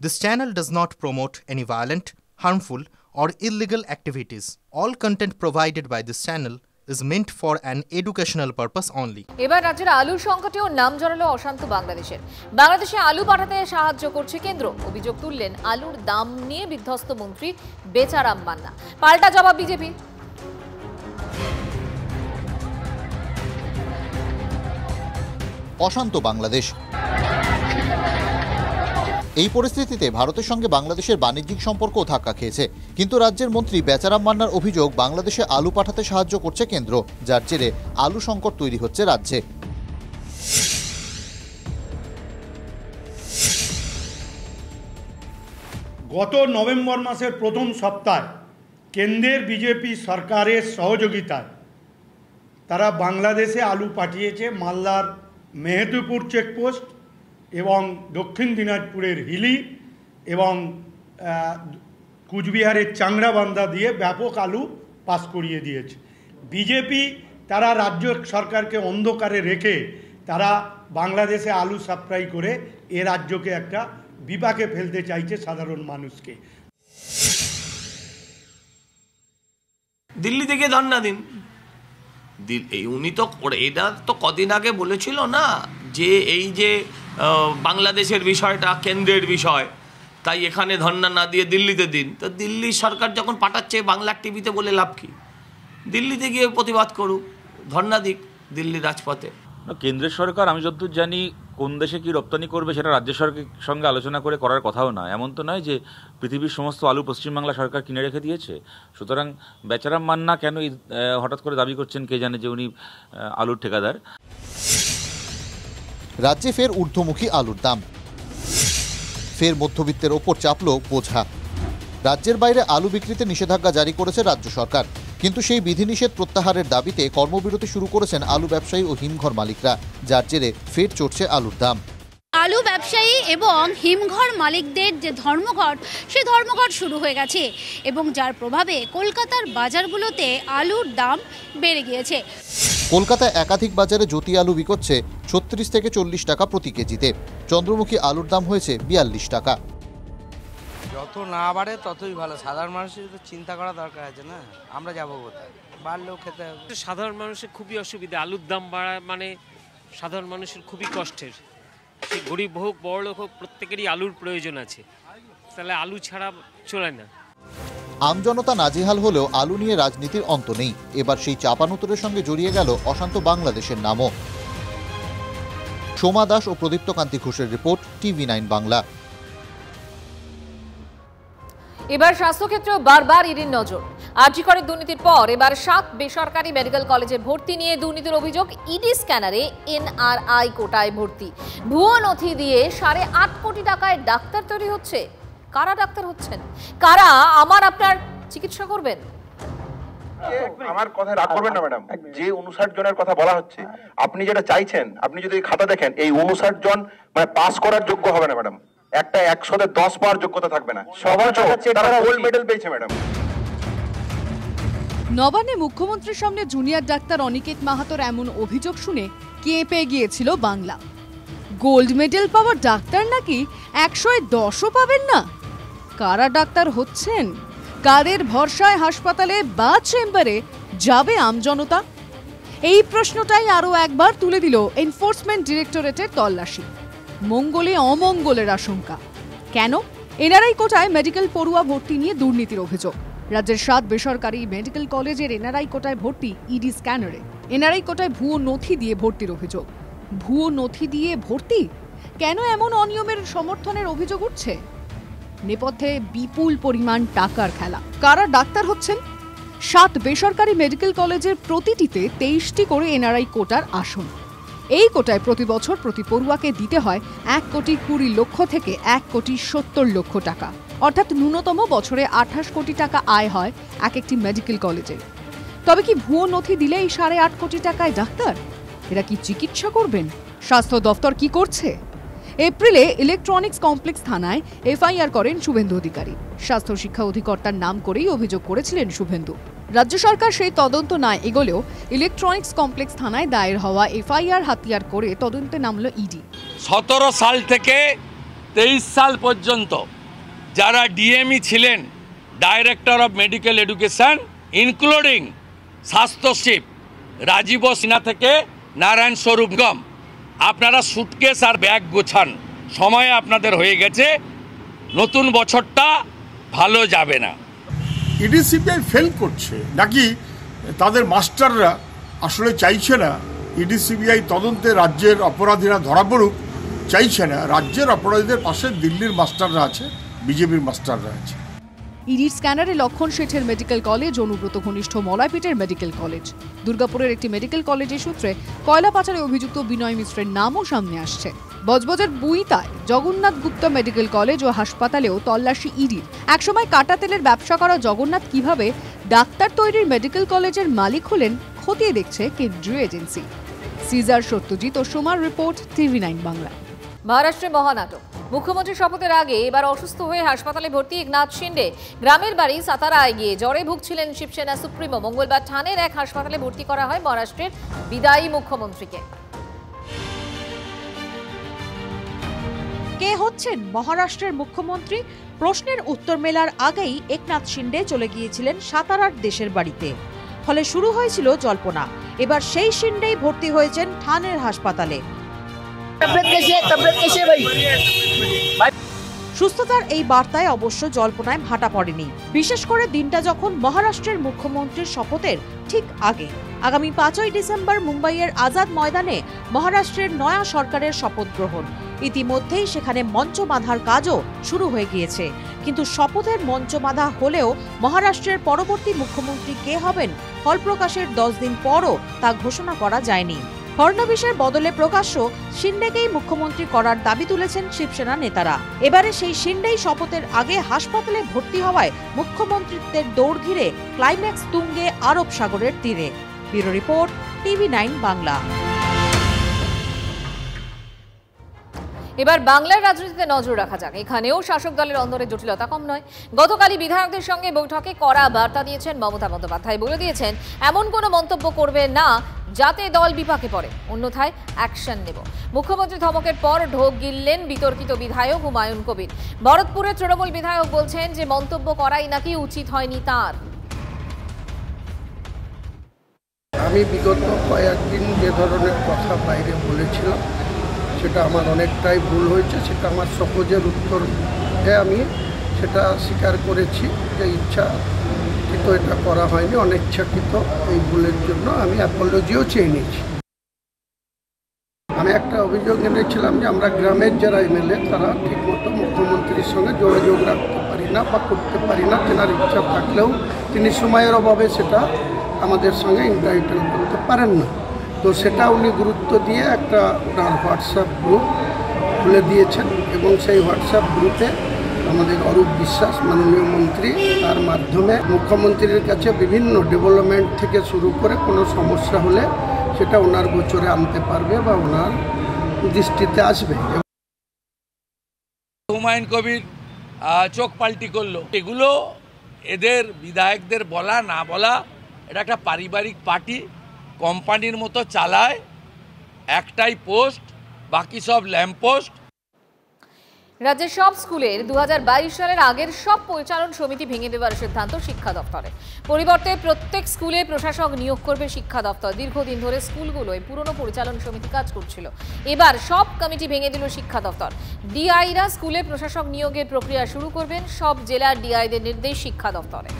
This channel does not promote any violent, harmful, or illegal activities. All content provided by this channel is meant for an educational purpose only. এবার রাজ্যের আলুর সংকটেও নাম জড়ালো অশান্ত বাংলাদেশের। বাংলাদেশে আলু পাঠাতে সাহায্য করছে কেন্দ্র। অভিযোগ তুললেন আলুর দাম নিয়ে বিধ্বস্ত মন্ত্রী বেচারাম মান্না। পাল্টা জবাব বিজেপি। অশান্ত বাংলাদেশ। এই পরিস্থিতিতে ভারতের সঙ্গে বাংলাদেশের বাণিজ্যিক সম্পর্কও ধাক্কা খেয়েছে। কিন্তু রাজ্যের মন্ত্রী বেচারাম মান্নার অভিযোগ, বাংলাদেশে আলু পাঠাতে সাহায্য করছে কেন্দ্র, যার জেরে আলু সংকট তৈরি হচ্ছে রাজ্যে। গত নভেম্বর মাসের প্রথম সপ্তাহে কেন্দ্রের বিজেপি সরকারের সহযোগিতায় তারা বাংলাদেশে আলু পাঠিয়েছে মালদার মেহেদিপুর চেকপোস্ট এবং দক্ষিণ দিনাজপুরের হিলি এবং কুচবিহারের চাংড়াবান্ধা দিয়ে ব্যাপক আলু পাস করিয়ে দিয়েছে। বিজেপি তারা রাজ্য সরকারকে অন্ধকারে রেখে তারা বাংলাদেশে আলু সাপ্লাই করে এ রাজ্যকে একটা বিপাকে ফেলতে চাইছে সাধারণ মানুষকে। দিল্লি থেকে ধর্ণা দিন। উনি তো এটা তো কদিন আগে বলেছিল না যে এই যে বাংলাদেশের বিষয়টা কেন্দ্রের বিষয়, তাই এখানে ধর্ণা না দিয়ে দিল্লিতে দিন। তো দিল্লি সরকার যখন পাঠাচ্ছে বাংলার টিভিতে বলে লাভ কি? দিল্লিতে গিয়ে প্রতিবাদ করুক, ধর্ণা দিক দিল্লির রাজপথে। কেন্দ্রের সরকার আমি যতদূর জানি কোন দেশে কি রপ্তানি করবে সেটা রাজ্য সরকারের সঙ্গে আলোচনা করে করার কথাও না। এমন তো নয় যে পৃথিবীর সমস্ত আলু পশ্চিমবাংলা সরকার কিনে রেখে দিয়েছে। সুতরাং বেচারাম মান্না কেন হঠাৎ করে দাবি করছেন কে জানে যে উনি আলুর ঠিকাদার। রাজ্যে ফের ঊর্ধ্বমুখী আলুর দাম, ফের মধ্যবিত্তের ওপর চাপল বোঝা। রাজ্যের বাইরে আলু বিক্রিতে নিষেধাজ্ঞা জারি করেছে রাজ্য সরকার, কিন্তু সেই বিধিনিষেধ প্রত্যাহারের দাবিতে কর্মবিরতি শুরু করেছেন আলু ব্যবসায়ী ও হিমঘর মালিকরা, যার জেরে ফের চড়ছে আলুর দাম। আলু ব্যবসায়ী এবং হিমঘর মালিকদের যে ধর্মঘট, সেই ধর্মঘট শুরু হয়ে গেছে এবং যার প্রভাবে কলকাতার বাজারগুলোতে আলুর দাম বেড়ে গিয়েছে। কলকাতায় একাধিক বাজারে জ্যোতি আলু বিকোচ্ছে 36 থেকে 40 টাকা প্রতি কেজিতে। চন্দ্রমুখী আলুর দাম হয়েছে 42 টাকা। যত না বাড়ে ততই ভালো। সাধারণ মানুষের তো চিন্তা করা দরকার আছে না, আমরা যাবো কোথায়? বাড়লেও খেতে হবে। সাধারণ মানুষের খুবই অসুবিধা, আলুর দাম বাড়া মানে সাধারণ মানুষের খুবই কষ্টের। সে গরিব হোক বড় লোক হোক, প্রত্যেকেরই আলুর প্রয়োজন আছে, তাহলে আলু ছাড়া চলে না। আমজনতা নাজেহাল হলেও আলু নিয়ে রাজনীতির অন্ত নেই। এবার সেই চাপানুতরের সঙ্গে জড়িয়ে গেল অশান্ত বাংলাদেশের নামও। সোমা দাস ও প্রদীপ্ত কান্তি ঘোষের রিপোর্ট, TV9 বাংলা। এবার স্বাস্থ্যক্ষেত্রেও বারবার ইডির নজর। আরজি করের দুর্নীতির পর এবার 7 বেসরকারি মেডিকেল কলেজে ভর্তি নিয়ে দুর্নীতির অভিযোগ। ইডি স্ক্যানারে NRI কোটায় ভর্তি, ভুয়ো নথি দিয়ে 8.5 কোটি টাকায় ডাক্তার তৈরি হচ্ছে। কারা ডাক্তার হচ্ছেন? কারা আমার আপনার চিকিৎসা করবেন? আমার কথা রাগ করবেন না ম্যাডাম, যে 59 জনের কথা বলা হচ্ছে, আপনি যেটা চাইছেন, আপনি যদি খাতা দেখেন, এই 59 জন মানে পাস করার যোগ্য হবে না ম্যাডাম। একটা 100-তে 10 পাওয়ার যোগ্যতা থাকবে না। সবার তারা গোল্ড মেডেল পেয়েছে ম্যাডাম। নবান্নে মুখ্যমন্ত্রীর সামনে জুনিয়র ডাক্তার অনিকেত মাহাতোর এমন অভিযোগ শুনে কেঁপে গিয়েছিল বাংলা। গোল্ড মেডেল পাওয়া ডাক্তার নাকি 100-এ 10ও পাবেন না। কারা ডাক্তার হচ্ছেন? কাদের ভরসায় হাসপাতালে বা চেম্বারে যাবে আমজনতা? এই প্রশ্নটাই আরও একবার তুলে দিল এনফোর্সমেন্ট ডিরেক্টরেটের তল্লাশি। মঙ্গলে অমঙ্গলের আশঙ্কা। কেন? NRI কোটায় মেডিকেল পড়ুয়া ভর্তি নিয়ে দুর্নীতির অভিযোগ। রাজ্যের 7 বেসরকারি মেডিকেল কলেজের NRI কোটায় ভর্তি ইডি স্ক্যানারে। NRI কোটায় ভুয়ো নথি দিয়ে ভর্তির অভিযোগ। ভুয়ো নথি দিয়ে ভর্তি? কেন এমন অনিয়মের সমর্থনের অভিযোগ উঠছে? নেপথ্যে বিপুল পরিমাণ টাকার খেলা। কারা ডাক্তার হচ্ছেন? 7 বেসরকারি মেডিকেল কলেজের প্রতিটিতে 23টি করে NRI কোটার আসন। এই কোটায় প্রতি বছর প্রতি পড়ুয়াকে দিতে হয় 1,20,00,000 থেকে 1,70,00,000 টাকা, অর্থাৎ ন্যূনতম বছরে 28 কোটি টাকা আয় হয় এক একটি মেডিকেল কলেজে। তবে কি ভুয়ো নথি দিলে এই 8.5 কোটি টাকায় ডাক্তার? এরা কি চিকিৎসা করবেন? স্বাস্থ্য দফতর কি করছে? এপ্রিলে ইলেকট্রনিক্স কমপ্লেক্স থানায় FIR করেন শুভেন্দু অধিকারী। স্বাস্থ্য শিক্ষা অধিকর্তার নাম করেই অভিযোগ করেছিলেন শুভেন্দু। রাজ্য সরকার সেই তদন্ত না এগোলেও ইলেকট্রনিক্স কমপ্লেক্স থানায় দায়ের হওয়া FIR হাতিয়ার করে তদন্তে নামল ইডি। 17 সাল থেকে 2023 সাল পর্যন্ত যারা ডিএমই ছিলেন, director of medical education, including স্বাস্থ্য সচিব রাজীব সিনহা থেকে নারায়ণ স্বরূপ গম, আপনারা সুটকেস আর ব্যাগ গোছান, সময় আপনাদের হয়ে গেছে, নতুন বছরটা ভালো যাবে না। ইডি সিবিআই ফেল করছে নাকি তাদের মাস্টাররা আসলে চাইছে না ইডি সিবিআই তদন্তে রাজ্যের অপরাধীরা ধরা পড়ুক, চাইছে না। রাজ্যের অপরাধীদের পাশে দিল্লির মাস্টাররা আছে, বিজেপির মাস্টাররা আছে। ইডির স্ক্যানারে লক্ষণ শেঠের মেডিকেল কলেজ, অনুব্রত ঘনিষ্ঠ মলয়পীঠের মেডিকেল কলেজ, দুর্গাপুরের একটি মেডিকেল কলেজের সূত্রে কয়লা পাচারে অভিযুক্ত বিনয় মিশ্রের নামও সামনে আসছে। বজবজের বুইতায় জগন্নাথ গুপ্ত মেডিকেল কলেজ ও হাসপাতালেও তল্লাশি ইডির। একসময় কাটা তেলের ব্যবসা করা জগন্নাথ কিভাবে ডাক্তার তৈরির মেডিকেল কলেজের মালিক হলেন খতিয়ে দেখছে কেন্দ্রীয় এজেন্সি। সিজার সত্যজিৎ ও সোমার রিপোর্ট, TV9 বাংলা। মহারাষ্ট্রে মহানাটক। মুখ্যমন্ত্রী শপথের আগে এবার অসুস্থ হয়ে হাসপাতালে ভর্তি একনাথ শিন্ডে। গ্রামের বাড়ি সাতারায় গিয়ে জ্বরে ভুগছিলেন শিবসেনা সুপ্রিমো। মঙ্গলবার ঠানের এক হাসপাতালে ভর্তি করা হয় মহারাষ্ট্রের বিদায়ী মুখ্যমন্ত্রীকে। কে হচ্ছেন মহারাষ্ট্রের মুখ্যমন্ত্রী? প্রশ্নের উত্তর মেলার আগেই একনাথ শিন্ডে চলে গিয়েছিলেন সাতারার দেশের বাড়িতে। ফলে শুরু হয়েছিল জল্পনা। এবার সেই শিন্ডেই ভর্তি হয়েছেন ঠানের হাসপাতালে। সুস্থতার এই বার্তায় অবশ্য জল্পনায় ভাটা পড়েনি, বিশেষ করে দিনটা যখন মহারাষ্ট্রের মুখ্যমন্ত্রীর শপথের ঠিক আগে। আগামী 5ই ডিসেম্বর মুম্বাইয়ের আজাদ ময়দানে মহারাষ্ট্রের নয়া সরকারের শপথ গ্রহণ। ইতিমধ্যেই সেখানে মঞ্চ বাঁধার কাজও শুরু হয়ে গিয়েছে। কিন্তু শপথের মঞ্চ বাঁধা হলেও মহারাষ্ট্রের পরবর্তী মুখ্যমন্ত্রী কে হবেন ফল প্রকাশের 10 দিন পরও তা ঘোষণা করা যায়নি। ফড়নবিসের বদলে প্রকাশ্য শিন্ডেকেই মুখ্যমন্ত্রী করার দাবি তুলেছেন শিবসেনা নেতারা। এবারে সেই শিন্ডেই শপথের আগে হাসপাতালে ভর্তি হওয়ায় মুখ্যমন্ত্রীত্বের দৌড় ঘিরে ক্লাইম্যাক্স তুঙ্গে আরব সাগরের তীরে। Bureau report, TV9 Bangla. এবার বাংলার রাজনীতিতে নজর রাখা যাক। এখানেও শাসক দলের অন্দরে জটিলতা কম নয়। গতকালই বিধায়কদের সঙ্গে বৈঠকে কড়া বার্তা দিয়েছেন মমতা বন্দ্যোপাধ্যায়। বলে দিয়েছেন এমন কোনো মন্তব্য করবে না যাতে দল বিপাকে পড়ে, অন্যথায় অ্যাকশন নেব। মুখ্যমন্ত্রী ধমকের পর ঢোক গিললেন বিতর্কিত বিধায়ক হুমায়ুন কবির। ভরতপুরের তৃণমূল বিধায়ক বলছেন যে মন্তব্য করাই নাকি উচিত হয়নি তার। আমি বিগত কয়েকদিন যে ধরনের কথা বাইরে বলেছিলাম সেটা আমার অনেকটাই ভুল হয়েছে। সেটা আমার সহজের উত্তরে আমি সেটা স্বীকার করেছি যে ইচ্ছাকৃত এটা করা হয়নি, অনিচ্ছাকৃত এই ভুলের জন্য আমি অ্যাপোলজিও চেয়ে নিয়েছি। আমি একটা অভিযোগ এনেছিলাম যে আমরা গ্রামের যারা এমএলএ তারা ঠিকমতো মুখ্যমন্ত্রীর সঙ্গে যোগাযোগ রাখতে পারি না বা করতে পারি না। তেনার ইচ্ছা থাকলেও তিনি সময়ের অভাবে সেটা আমাদের সঙ্গে ইন্টারঅ্যাক্ট করতে পারেন না। তো সেটা উনি গুরুত্ব দিয়ে একটা ওনার হোয়াটসঅ্যাপ গ্রুপ খুলে দিয়েছেন এবং সেই হোয়াটসঅ্যাপ গ্রুপে আমাদের অরূপ বিশ্বাস মাননীয় মন্ত্রী তার মাধ্যমে মুখ্যমন্ত্রীর কাছে বিভিন্ন ডেভেলপমেন্ট থেকে শুরু করে কোনো সমস্যা হলে সেটা ওনার গোচরে আনতে পারবে বা ওনার দৃষ্টিতে আসবে। হুমায়ুন কবির চোখ পাল্টি করলো, এগুলো এদের বিধায়কদের বলা না বলা, এটা একটা পারিবারিক পার্টি, কোম্পানির মতো চালায়, একটাই পোস্ট, বাকি সব ল্যাম্প পোস্ট। রাজ্যের সব স্কুলের 2022 সালের আগের সব পরিচালন সমিতি ভেঙে দেওয়ার সিদ্ধান্ত শিক্ষা দপ্তরের। পরিবর্তে প্রত্যেক স্কুলে প্রশাসক নিয়োগ করবে শিক্ষা দপ্তর। দীর্ঘদিন ধরে স্কুলগুলোয় পুরনো পরিচালন সমিতি কাজ করছিল, এবার সব কমিটি ভেঙে দিল শিক্ষা দপ্তর। ডিআইরা স্কুলে প্রশাসক নিয়োগের প্রক্রিয়া শুরু করবেন। সব জেলার ডিআইদের নির্দেশ শিক্ষা দপ্তরে।